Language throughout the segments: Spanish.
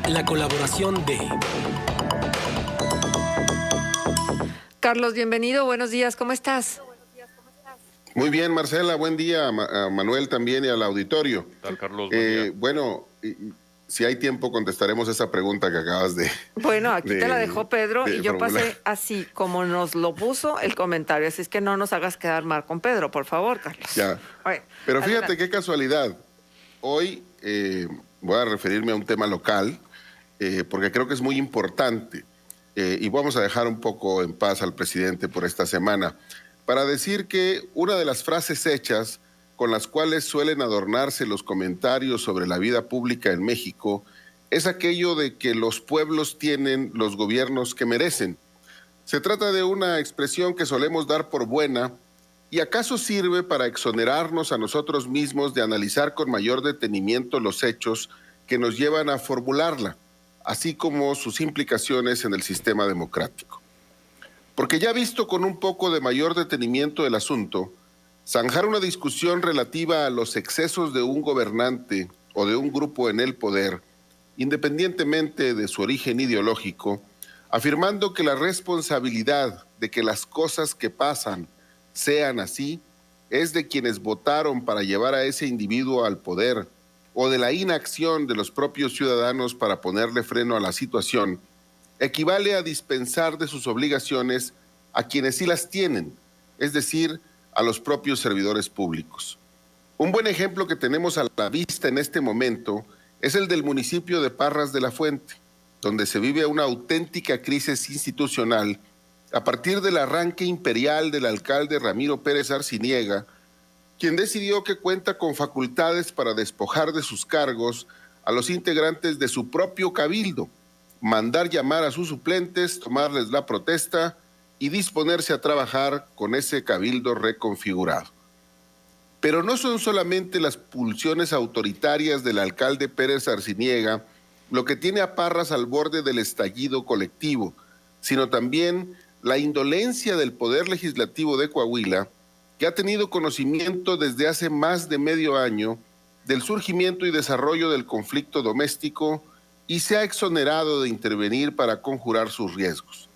la colaboración de... Carlos, bienvenido, buenos días, ¿cómo estás? Muy bien, Marcela, buen día, a Manuel también y al auditorio. ¿Qué tal, Carlos? Buen día. Bueno, si hay tiempo contestaremos esa pregunta que acabas de... Bueno, aquí te la dejó Pedro y yo formular. pasé así como nos lo puso el comentario, así es que no nos hagas quedar mal con Pedro, por favor, Carlos. Ya. Bueno, Pero fíjate adelante. qué casualidad. Hoy voy a referirme a un tema local porque creo que es muy importante y vamos a dejar un poco en paz al presidente por esta semana para decir que una de las frases hechas con las cuales suelen adornarse los comentarios sobre la vida pública en México es aquello de que los pueblos tienen los gobiernos que merecen. Se trata de una expresión que solemos dar por buena y acaso sirve para exonerarnos a nosotros mismos de analizar con mayor detenimiento los hechos que nos llevan a formularla, así como sus implicaciones en el sistema democrático. Porque ya visto con un poco de mayor detenimiento el asunto, zanjar una discusión relativa a los excesos de un gobernante o de un grupo en el poder, independientemente de su origen ideológico, afirmando que la responsabilidad de que las cosas que pasan sean así, es de quienes votaron para llevar a ese individuo al poder o de la inacción de los propios ciudadanos para ponerle freno a la situación, equivale a dispensar de sus obligaciones a quienes sí las tienen, es decir, a los propios servidores públicos. Un buen ejemplo que tenemos a la vista en este momento es el del municipio de Parras de la Fuente, donde se vive una auténtica crisis institucional a partir del arranque imperial del alcalde Ramiro Pérez Arciniega, quien decidió que cuenta con facultades para despojar de sus cargos a los integrantes de su propio cabildo, mandar llamar a sus suplentes, tomarles la protesta y disponerse a trabajar con ese cabildo reconfigurado. Pero no son solamente las pulsiones autoritarias del alcalde Pérez Arciniega lo que tiene a Parras al borde del estallido colectivo, sino también la indolencia del Poder Legislativo de Coahuila, que ha tenido conocimiento desde hace más de medio año del surgimiento y desarrollo del conflicto doméstico y se ha exonerado de intervenir para conjurar sus riesgos.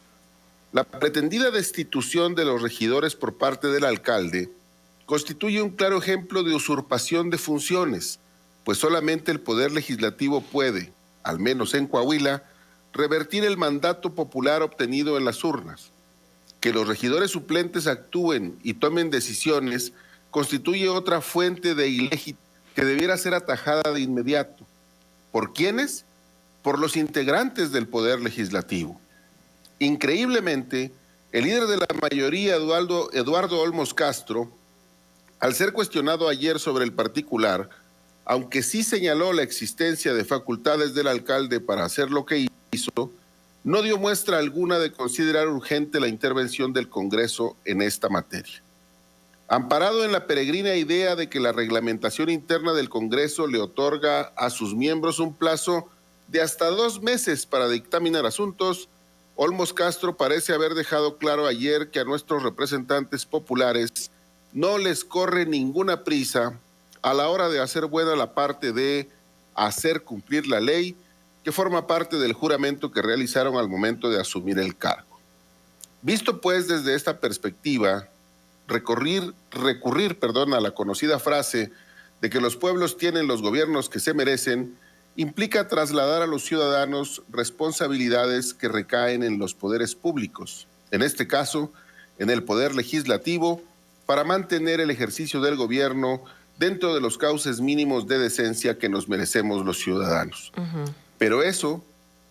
La pretendida destitución de los regidores por parte del alcalde constituye un claro ejemplo de usurpación de funciones, pues solamente el Poder Legislativo puede, al menos en Coahuila, revertir el mandato popular obtenido en las urnas. Que los regidores suplentes actúen y tomen decisiones constituye otra fuente de ilegitimidad que debiera ser atajada de inmediato. ¿Por quiénes? Por los integrantes del Poder Legislativo. Increíblemente, el líder de la mayoría, Eduardo Olmos Castro, al ser cuestionado ayer sobre el particular, aunque sí señaló la existencia de facultades del alcalde para hacer lo que hizo, no dio muestra alguna de considerar urgente la intervención del Congreso en esta materia. Amparado en la peregrina idea de que la reglamentación interna del Congreso le otorga a sus miembros un plazo de hasta 2 meses para dictaminar asuntos, Olmos Castro parece haber dejado claro ayer que a nuestros representantes populares no les corre ninguna prisa a la hora de hacer buena la parte de hacer cumplir la ley que forma parte del juramento que realizaron al momento de asumir el cargo. Visto pues desde esta perspectiva, recurrir a la conocida frase de que los pueblos tienen los gobiernos que se merecen, implica trasladar a los ciudadanos responsabilidades que recaen en los poderes públicos, en este caso, en el Poder Legislativo, para mantener el ejercicio del gobierno dentro de los cauces mínimos de decencia que nos merecemos los ciudadanos. Pero eso,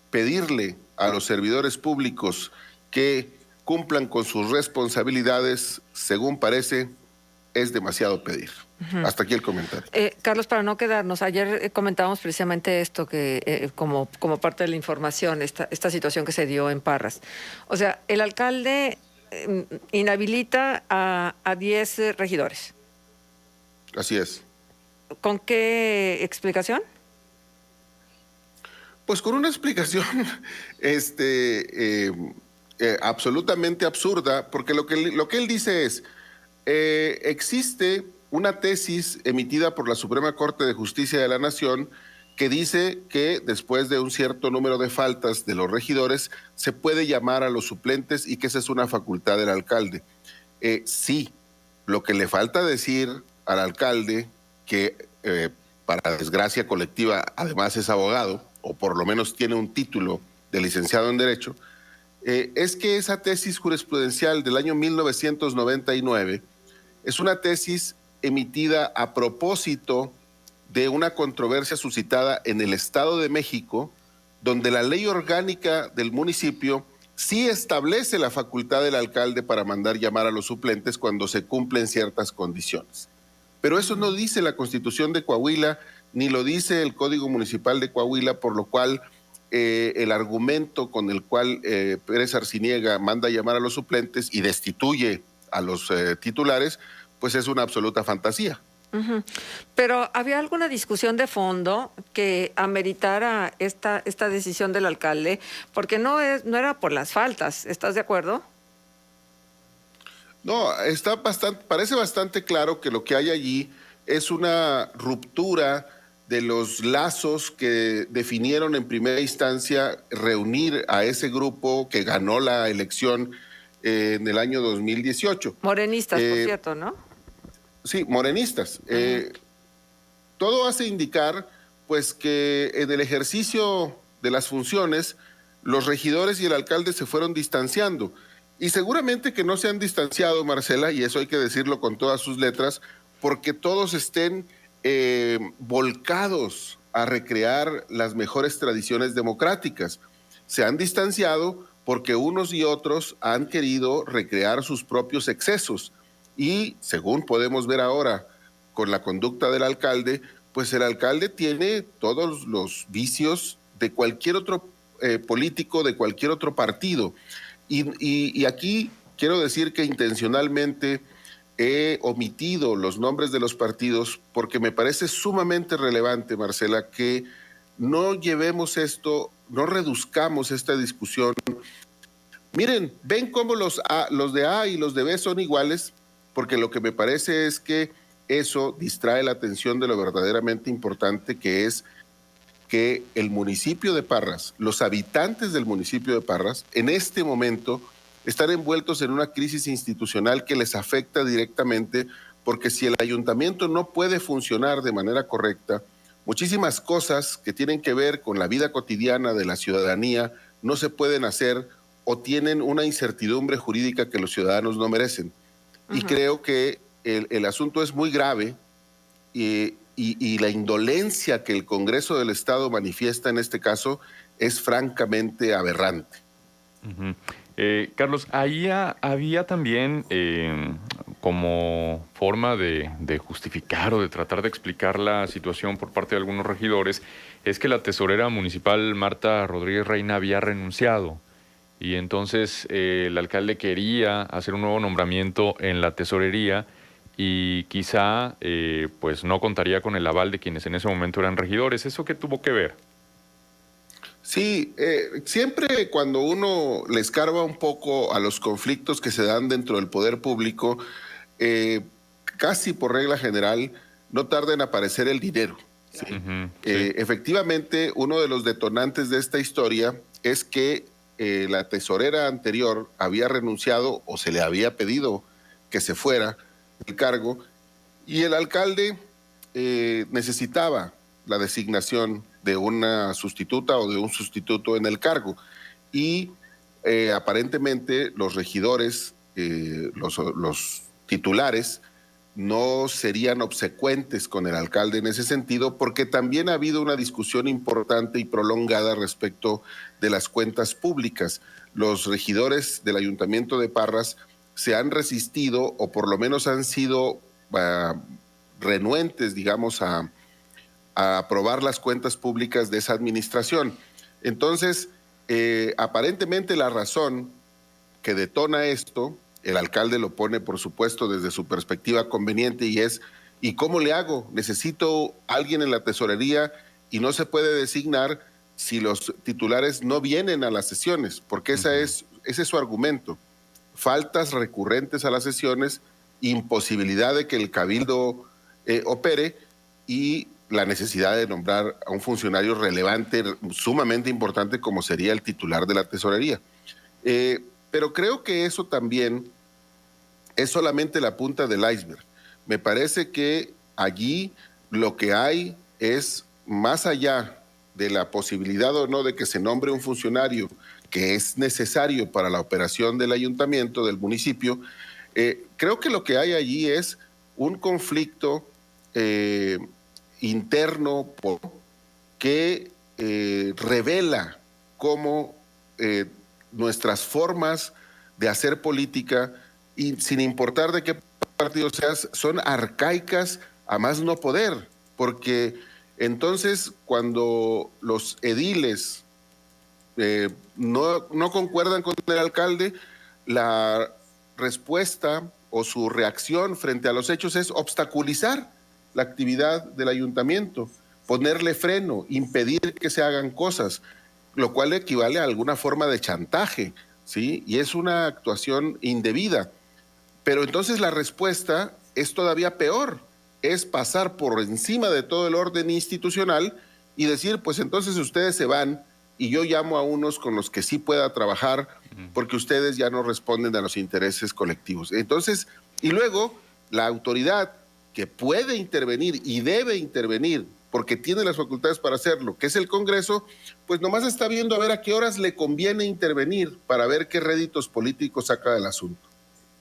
pedirle a los servidores públicos que cumplan con sus responsabilidades, según parece, es demasiado pedir. Hasta aquí el comentario. Carlos, para no quedarnos, ayer comentábamos precisamente esto, que como parte de la información, esta situación que se dio en Parras. O sea, el alcalde inhabilita a 10 regidores. Así es. ¿Con qué explicación? Pues con una explicación absolutamente absurda, porque lo que él dice es, existe una tesis emitida por la Suprema Corte de Justicia de la Nación que dice que después de un cierto número de faltas de los regidores se puede llamar a los suplentes y que esa es una facultad del alcalde. Sí, lo que le falta decir al alcalde, que para desgracia colectiva además es abogado, o por lo menos tiene un título de licenciado en Derecho, es que esa tesis jurisprudencial del año 1999 es una tesis emitida a propósito de una controversia suscitada en el Estado de México, donde la ley orgánica del municipio sí establece la facultad del alcalde para mandar llamar a los suplentes cuando se cumplen ciertas condiciones. Pero eso no dice la Constitución de Coahuila, ni lo dice el Código Municipal de Coahuila, por lo cual el argumento con el cual Pérez Arciniega manda llamar a los suplentes y destituye a los titulares, pues es una absoluta fantasía. Pero ¿había alguna discusión de fondo que ameritara esta decisión del alcalde? Porque no era por las faltas, ¿estás de acuerdo? No, parece bastante claro que lo que hay allí es una ruptura de los lazos que definieron en primera instancia reunir a ese grupo que ganó la elección en el año 2018. Morenistas, por cierto, ¿no? Sí, morenistas. Todo hace indicar, pues, que en el ejercicio de las funciones, los regidores y el alcalde se fueron distanciando. Y seguramente que no se han distanciado, Marcela, y eso hay que decirlo con todas sus letras, porque todos estén volcados a recrear las mejores tradiciones democráticas. Se han distanciado porque unos y otros han querido recrear sus propios excesos. Y según podemos ver ahora con la conducta del alcalde, pues el alcalde tiene todos los vicios de cualquier otro político, de cualquier otro partido. Y aquí quiero decir que intencionalmente he omitido los nombres de los partidos porque me parece sumamente relevante, Marcela, que no llevemos esto, no reduzcamos esta discusión. Miren, ven cómo los de A y los de B son iguales, porque lo que me parece es que eso distrae la atención de lo verdaderamente importante, que es que el municipio de Parras, los habitantes del municipio de Parras, en este momento están envueltos en una crisis institucional que les afecta directamente, porque si el ayuntamiento no puede funcionar de manera correcta, muchísimas cosas que tienen que ver con la vida cotidiana de la ciudadanía no se pueden hacer o tienen una incertidumbre jurídica que los ciudadanos no merecen. Y creo que el asunto es muy grave y la indolencia que el Congreso del Estado manifiesta en este caso es francamente aberrante. Carlos, ahí había también como forma de justificar o de tratar de explicar la situación por parte de algunos regidores, es que la tesorera municipal Marta Rodríguez Reina había renunciado. Y entonces el alcalde quería hacer un nuevo nombramiento en la tesorería y quizá pues no contaría con el aval de quienes en ese momento eran regidores. ¿Eso qué tuvo que ver? Sí, siempre cuando uno le escarba un poco a los conflictos que se dan dentro del poder público, casi por regla general, no tarda en aparecer el dinero. ¿Sí? Sí. Efectivamente, uno de los detonantes de esta historia es que la tesorera anterior había renunciado o se le había pedido que se fuera del cargo y el alcalde necesitaba la designación de una sustituta o de un sustituto en el cargo y aparentemente los regidores, los titulares, no serían obsecuentes con el alcalde en ese sentido, porque también ha habido una discusión importante y prolongada respecto de las cuentas públicas. Los regidores del Ayuntamiento de Parras se han resistido, o por lo menos han sido renuentes, digamos, a aprobar las cuentas públicas de esa administración. Entonces, aparentemente la razón que detona esto, el alcalde lo pone, por supuesto, desde su perspectiva conveniente y es, ¿y cómo le hago? Necesito alguien en la tesorería y no se puede designar si los titulares no vienen a las sesiones, porque ese es su argumento. Faltas recurrentes a las sesiones, imposibilidad de que el cabildo opere y la necesidad de nombrar a un funcionario relevante, sumamente importante, como sería el titular de la tesorería. Pero creo que eso también es solamente la punta del iceberg. Me parece que allí lo que hay es, más allá de la posibilidad o no de que se nombre un funcionario que es necesario para la operación del ayuntamiento, del municipio, creo que lo que hay allí es un conflicto interno que revela cómo nuestras formas de hacer política, y sin importar de qué partido seas, son arcaicas a más no poder, porque entonces cuando los ediles no concuerdan con el alcalde, la respuesta o su reacción frente a los hechos es obstaculizar la actividad del ayuntamiento, ponerle freno, impedir que se hagan cosas, lo cual equivale a alguna forma de chantaje, ¿sí? Y es una actuación indebida. Pero entonces la respuesta es todavía peor, es pasar por encima de todo el orden institucional y decir, pues entonces ustedes se van y yo llamo a unos con los que sí pueda trabajar porque ustedes ya no responden a los intereses colectivos. Entonces, y luego la autoridad que puede intervenir y debe intervenir porque tiene las facultades para hacerlo, que es el Congreso, pues nomás está viendo a ver a qué horas le conviene intervenir para ver qué réditos políticos saca del asunto.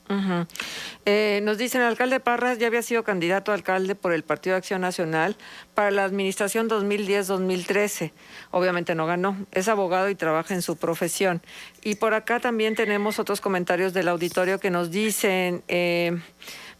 Nos dicen, el alcalde Parras ya había sido candidato a alcalde por el Partido de Acción Nacional para la administración 2010-2013. Obviamente no ganó. Es abogado y trabaja en su profesión. Y por acá también tenemos otros comentarios del auditorio que nos dicen,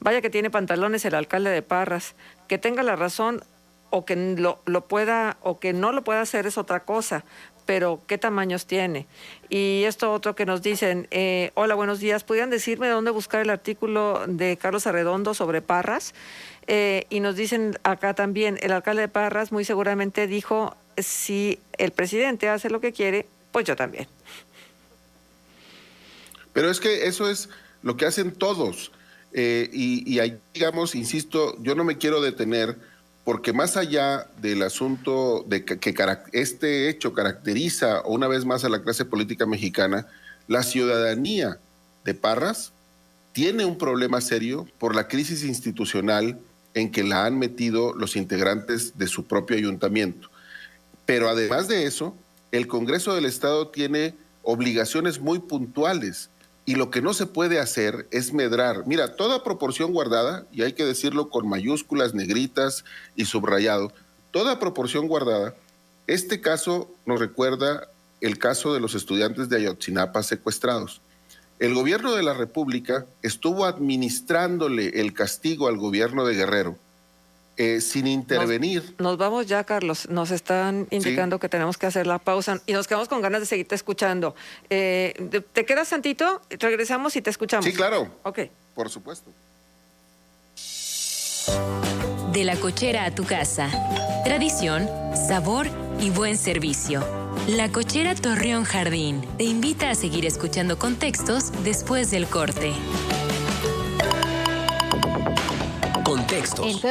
vaya que tiene pantalones el alcalde de Parras. Que tenga la razón o que lo pueda o que no lo pueda hacer es otra cosa, pero ¿qué tamaños tiene? Y esto otro que nos dicen, hola, buenos días, ¿podrían decirme dónde buscar el artículo de Carlos Arredondo sobre Parras? Y nos dicen acá también, el alcalde de Parras muy seguramente dijo, si el presidente hace lo que quiere, pues yo también. Pero es que eso es lo que hacen todos. Y ahí, digamos, insisto, yo no me quiero detener, porque más allá del asunto de que este hecho caracteriza una vez más a la clase política mexicana, la ciudadanía de Parras tiene un problema serio por la crisis institucional en que la han metido los integrantes de su propio ayuntamiento. Pero además de eso, el Congreso del Estado tiene obligaciones muy puntuales. Y lo que no se puede hacer es medrar. Mira, toda proporción guardada, y hay que decirlo con mayúsculas, negritas y subrayado, toda proporción guardada, este caso nos recuerda el caso de los estudiantes de Ayotzinapa secuestrados. El gobierno de la República estuvo administrándole el castigo al gobierno de Guerrero sin intervenir. Nos vamos ya, Carlos. Nos están indicando que tenemos que hacer la pausa y nos quedamos con ganas de seguirte escuchando. ¿Te quedas tantito? Regresamos y te escuchamos. Sí, claro. Ok. Por supuesto. De la cochera a tu casa. Tradición, sabor y buen servicio. La Cochera Torreón Jardín te invita a seguir escuchando Contextos después del corte. Contextos.